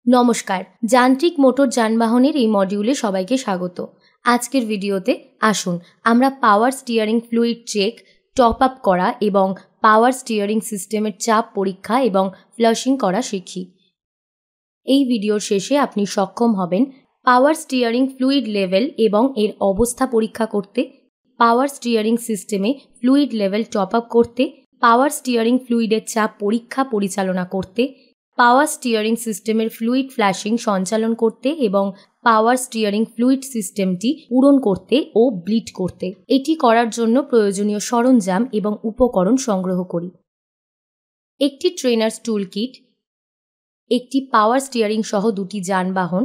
নমস্কার, যান্ত্রিক মোটর যানবাহনের এই মডিউলে সবাইকে স্বাগত। আজকের ভিডিওতে আসুন আমরা power steering fluid check, top up করা এবং পাওয়ার স্টিয়ারিং সিস্টেমের চাপ পরীক্ষা এবং ফ্লাশিং করা শিখি। এই ভিডিওর শেষে আপনি সক্ষম হবেন পাওয়ার স্টিয়ারিং ফ্লুইড লেভেল এবং এর অবস্থা পরীক্ষা করতে, পাওয়ার স্টিয়ারিং সিস্টেমে ফ্লুইড লেভেল টপ আপ করতে, পাওয়ার স্টিয়ারিং ফ্লুইডের চাপ পরীক্ষা পরিচালনা করতে, পাওয়ার স্টিয়ারিং সিস্টেমের ফ্লুইড ফ্ল্যাশিং সঞ্চালন করতে এবং পাওয়ার স্টিয়ারিং ফ্লুইড সিস্টেমটি পূরণ করতে ও ব্লিড করতে। এটি করার জন্য প্রয়োজনীয় সরঞ্জাম এবং উপকরণ সংগ্রহ করি। একটি ট্রেনার্স টুল কিট, একটি পাওয়ার স্টিয়ারিং সহ দুটি যানবাহন,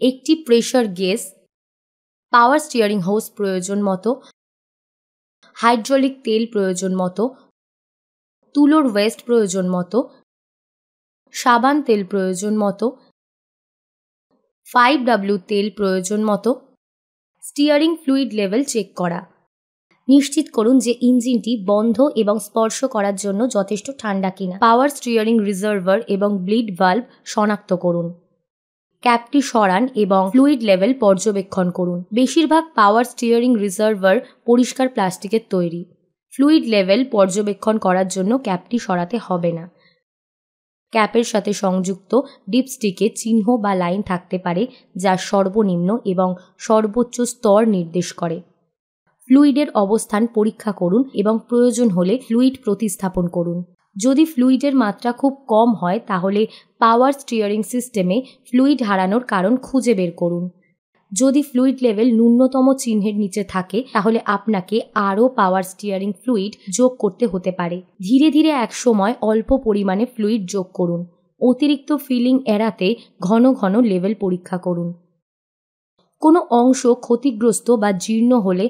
একটি প্রেশার গেজ, পাওয়ার স্টিয়ারিং হোস প্রয়োজন মতো, হাইড্রোলিক তেল প্রয়োজন মতো, তুলোর ওয়েস্ট প্রয়োজন মতো, সাবান তেল প্রয়োজন মতো, 5W তেল প্রয়োজন মতো, স্টিয়ারিং ফ্লুইড লেভেল চেক করা। নিশ্চিত করুন যে ইঞ্জিনটি বন্ধ এবং স্পর্শ করার জন্য যথেষ্ট ঠান্ডা কিনা। পাওয়ার স্টিয়ারিং রিজার্ভার এবং ব্লিড ভালভ শনাক্ত করুন। ক্যাপটি সরান এবং ফ্লুইড লেভেল পর্যবেক্ষণ করুন। বেশিরভাগ পাওয়ার স্টিয়ারিং রিজার্ভার পরিষ্কার প্লাস্টিকের তৈরি। ফ্লুইড লেভেল পর্যবেক্ষণ করার জন্য ক্যাপটি সরাতে হবে না। ক্যাপের সাথে সংযুক্ত ডিপস্টিকে চিহ্ন বা লাইন থাকতে পারে যা সর্বনিম্ন এবং সর্বোচ্চ স্তর নির্দেশ করে। ফ্লুইডের অবস্থান পরীক্ষা করুন এবং প্রয়োজন হলে ফ্লুইড প্রতিস্থাপন করুন। যদি ফ্লুইডের মাত্রা খুব কম হয় তাহলে পাওয়ার স্টিয়ারিং সিস্টেমে ফ্লুইড হারানোর কারণ খুঁজে বের করুন। যদি ফ্লুইড লেভেল ন্যূনতম চিহ্নের নিচে থাকে তাহলে আপনাকে আরও পাওয়ার স্টিয়ারিং ফ্লুইড যোগ করতে হতে পারে। ধীরে ধীরে একসময় অল্প পরিমাণে ফ্লুইড যোগ করুন। অতিরিক্ত ফিলিং এড়াতে ঘন ঘন লেভেল পরীক্ষা করুন। কোনো অংশ ক্ষতিগ্রস্ত বা জীর্ণ হলে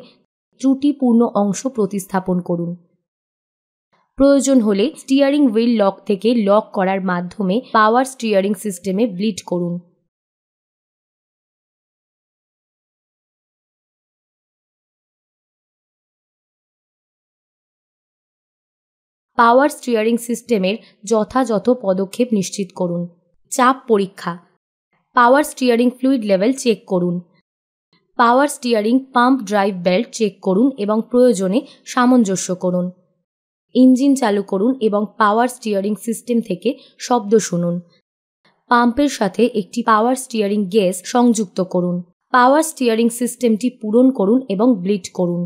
ত্রুটিপূর্ণ অংশ প্রতিস্থাপন করুন। প্রয়োজন হলে স্টিয়ারিং হুইল লক থেকে লক করার মাধ্যমে পাওয়ার স্টিয়ারিং সিস্টেমে ব্লিড করুন। পাওয়ার স্টিয়ারিং সিস্টেমের যথাযথ পদক্ষেপ নিশ্চিত করুন। চাপ পরীক্ষা। Power steering fluid level check করুন। Power steering pump drive belt check করুন এবং প্রয়োজনে সামঞ্জস্য করুন। ইঞ্জিন চালু করুন এবং পাওয়ার স্টিয়ারিং সিস্টেম থেকে শব্দ শুনুন। পাম্পের সাথে একটি পাওয়ার স্টিয়ারিং গেজ সংযুক্ত করুন। পাওয়ার স্টিয়ারিং সিস্টেমটি পূরণ করুন এবং ব্লিড করুন।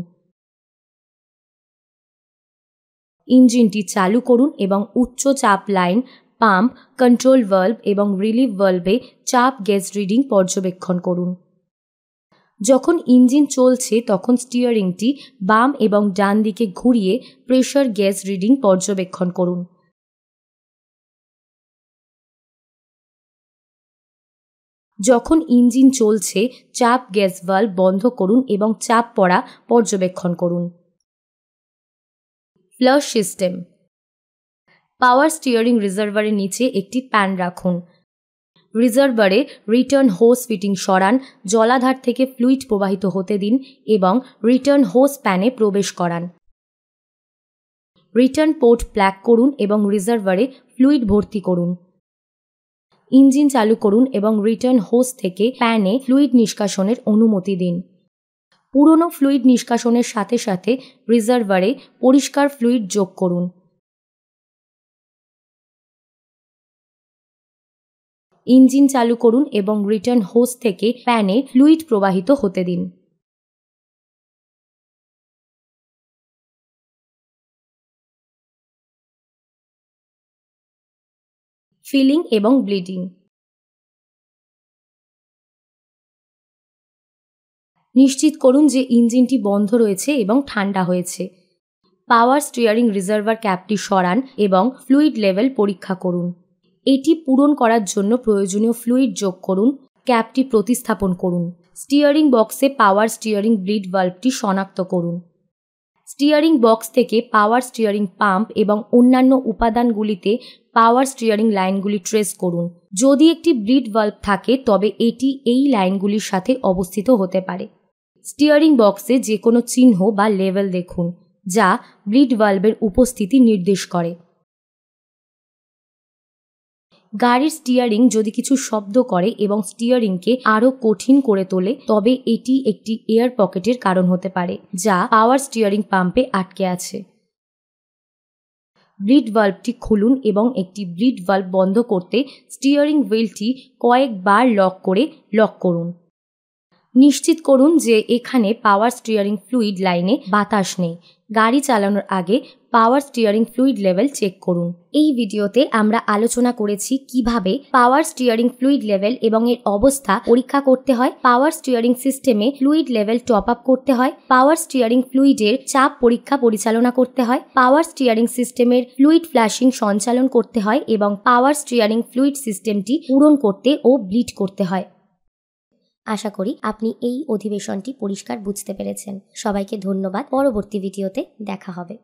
ইঞ্জিনটি চালু করুন এবং উচ্চ চাপ লাইন, পাম্প, কন্ট্রোল ভালভ এবং রিলিফ ভালভে চাপ গেজ রিডিং পর্যবেক্ষণ করুন। যখন ইঞ্জিন চলছে তখন স্টিয়ারিংটি বাম এবং ডান দিকে ঘুরিয়ে প্রেশার গেজ রিডিং পর্যবেক্ষণ করুন। যখন ইঞ্জিন চলছে চাপ গ্যাস ভালভ বন্ধ করুন এবং চাপ পড়া পর্যবেক্ষণ করুন। Flush system. পাওয়ার স্টিয়ারিং রিজার্ভারের নিচে একটি প্যান রাখুন। রিজার্ভারে রিটার্ন হোস ফিটিং সরান, জলাধার থেকে ফ্লুইড প্রবাহিত হতে দিন এবং রিটার্ন হোস প্যানে প্রবেশ করান। রিটার্ন পোর্ট প্লাগ করুন এবং রিজার্ভারে ফ্লুইড ভর্তি করুন। ইঞ্জিন চালু করুন এবং রিটার্ন হোস থেকে প্যানে ফ্লুইড নিষ্কাশনের অনুমতি দিন। পুরনো ফ্লুইড নিষ্কাশনের সাথে সাথে রিজার্ভারে পরিষ্কার ফ্লুইড যোগ করুন। ইঞ্জিন চালু করুন এবং রিটার্ন হোস থেকে প্যানে ফ্লুইড প্রবাহিত হতে দিন। ফিলিং এবং ব্লিডিং। নিশ্চিত করুন যে ইঞ্জিনটি বন্ধ রয়েছে এবং ঠান্ডা হয়েছে। পাওয়ার স্টিয়ারিং রিজার্ভার ক্যাপটি সরান এবং ফ্লুইড লেভেল পরীক্ষা করুন। এটি পূরণ করার জন্য প্রয়োজনীয় ফ্লুইড যোগ করুন। ক্যাপটি প্রতিস্থাপন করুন। স্টিয়ারিং বক্সে পাওয়ার স্টিয়ারিং ব্লিড ভালভটি শনাক্ত করুন। স্টিয়ারিং বক্স থেকে পাওয়ার স্টিয়ারিং পাম্প এবং অন্যান্য উপাদানগুলিতে পাওয়ার স্টিয়ারিং লাইনগুলি ট্রেস করুন। যদি একটি ব্লিড ভালভ থাকে তবে এটি এই লাইনগুলির সাথে অবস্থিত হতে পারে। স্টিয়ারিং বক্সে যে কোনো চিহ্ন বা লেভেল দেখুন যা ব্লিড ভালভের উপস্থিতি নির্দেশ করে। গাড়ির স্টিয়ারিং যদি কিছু শব্দ করে এবং স্টিয়ারিংকে আরও কঠিন করে তোলে, তবে এটি একটি এয়ার পকেটের কারণ হতে পারে যা পাওয়ার স্টিয়ারিং পাম্পে আটকে আছে। ব্লিড ভালভটি খুলুন এবং একটি ব্লিড ভালভ বন্ধ করতে স্টিয়ারিং হুইলটি কয়েকবার লক করুন। নিশ্চিত করুন যে এখানে পাওয়ার স্টিয়ারিং ফ্লুইড লাইনে বাতাস নেই। গাড়ি চালানোর আগে power steering fluid level check করুন। এই ভিডিওতে আমরা আলোচনা করেছি কিভাবে পাওয়ার স্টিয়ারিং ফ্লুইড লেভেল এবং এর অবস্থা পরীক্ষা করতে হয়, পাওয়ার স্টিয়ারিং সিস্টেমে ফ্লুইড লেভেল টপ আপ করতে হয়, পাওয়ার স্টিয়ারিং ফ্লুইডের চাপ পরীক্ষা পরিচালনা করতে হয়, পাওয়ার স্টিয়ারিং সিস্টেমের ফ্লুইড ফ্ল্যাশিং সঞ্চালন করতে হয় এবং পাওয়ার স্টিয়ারিং ফ্লুইড সিস্টেমটি পূরণ করতে ও ব্লিড করতে হয়। আশা করি আপনি এই অধিবেশনটি পরিষ্কার বুঝতে পেরেছেন। সবাইকে ধন্যবাদ। পরবর্তী ভিডিওতে দেখা হবে।